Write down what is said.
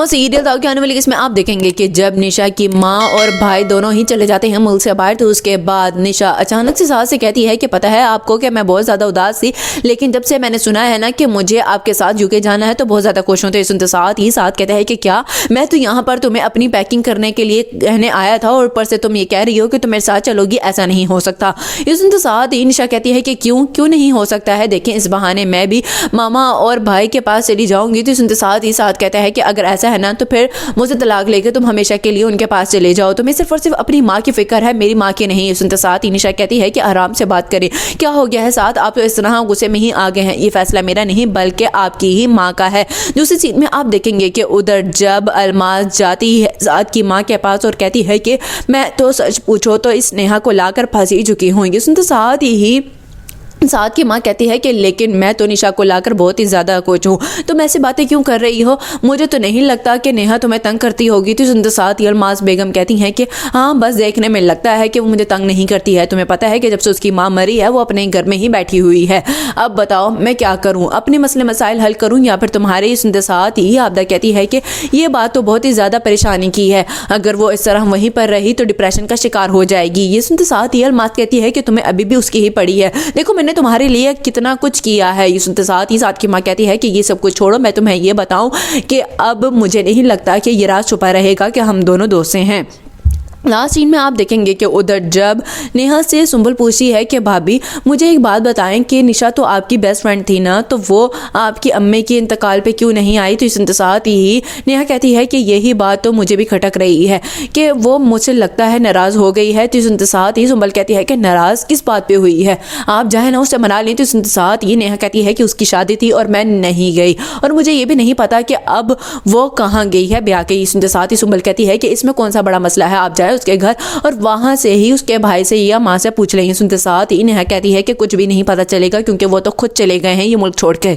Serial दाव के आने वाली इसमें आप देखेंगे कि जब निशा की माँ और भाई दोनों ही चले जाते हैं मुल्क से बाहर, तो उसके बाद निशा अचानक से सास से कहती है कि पता है आपको कि मैं बहुत ज़्यादा उदास थी, लेकिन जब से मैंने सुना है ना कि मुझे आपके साथ यूके जाना है तो बहुत ज़्यादा खुश हूँ। तो सुनते साथ ही साथ कहता है कि क्या, मैं तो यहाँ पर तुम्हें अपनी पैकिंग करने के लिए कहने आया था और ऊपर से तुम ये कह रही हो कि तुम मेरे साथ चलोगी, ऐसा नहीं हो सकता। ये सुनते साथ ही निशा कहती है कि क्यों नहीं हो सकता है, देखें इस बहाने मैं भी मामा और भाई के पास चली जाऊंगी। तो सुनते साथ ही साथ कहता है कि अगर ऐसा है ना तो फिर मुझे तलाक लेके तुम हमेशा के लिए उनके पास चले जाओ, तुम्हें सिर्फ और सिर्फ अपनी माँ की फिक्र है, मेरी माँ की नहीं। सुनते साथ ही निशा कहती है कि आराम से बात करें, क्या हो गया है साथ, आप तो इस तरह गुस्से में ही आ गए हैं, ये फैसला मेरा नहीं बल्कि आपकी ही माँ का है। दूसरी चीज में आप देखेंगे कि उधर जब अलमास जाती है साथ की माँ के पास और कहती है कि मैं तो सच पूछो तो इस नेहा को लाकर फंसी चुकी हूँ। ये सुनते साथ ही साथ की माँ कहती है कि लेकिन मैं तो निशा को लाकर बहुत ही ज़्यादा खुश हूँ, तुम ऐसी बातें क्यों कर रही हो, मुझे तो नहीं लगता कि नेहा तुम्हें तंग करती होगी। तो सुनते साथ ही अलमास बेगम कहती हैं कि हाँ बस देखने में लगता है कि वो मुझे तंग नहीं करती है, तुम्हें पता है कि जब से उसकी माँ मरी है वो अपने घर में ही बैठी हुई है, अब बताओ मैं क्या करूँ, अपने मसले मसाइल हल करूँ या फिर तुम्हारे। सुनते साथ ही आबदा कहती है कि ये बात तो बहुत ही ज़्यादा परेशानी की है, अगर वो इस तरह वहीं पर रही तो डिप्रेशन का शिकार हो जाएगी। ये सुनते साथ ही अलमास कहती है कि तुम्हें अभी भी उसकी ही पड़ी है, देखो मैंने तुम्हारे लिए कितना कुछ किया है। ये सुनते साथ ही साथ की माँ कहती है कि ये सब कुछ छोड़ो, मैं तुम्हें ये बताऊं कि अब मुझे नहीं लगता कि ये राज छुपा रहेगा कि हम दोनों दोस्त हैं। लास्ट सीन में आप देखेंगे कि उधर जब नेहा से सुंबल पूछती है कि भाभी मुझे एक बात बताएं कि निशा तो आपकी बेस्ट फ्रेंड थी ना, तो वो आपकी अम्मी के इंतकाल पे क्यों नहीं आई। तो इस इंतसात ही नेहा कहती है कि यही बात तो मुझे भी खटक रही है कि वो मुझसे लगता है नाराज़ हो गई है। तो इस इंतसात ही सुंबल कहती है कि नाराज़ किस बात पर हुई है, आप चाहे ना उससे मना लें। तो इस इंतसात ही नेहा कहती है कि उसकी शादी थी और मैं नहीं गई और मुझे ये भी नहीं पता कि अब वो कहाँ गई है ब्याह के। इस इंतसात ही सुंबल कहती है कि इसमें कौन सा बड़ा मसला है, आप जाए उसके घर और वहां से ही उसके भाई से या माँ से पूछ लेंगे। सुनते साथ ही नेहा कहती है कि कुछ भी नहीं पता चलेगा क्योंकि वो तो खुद चले गए हैं ये मुल्क छोड़ के।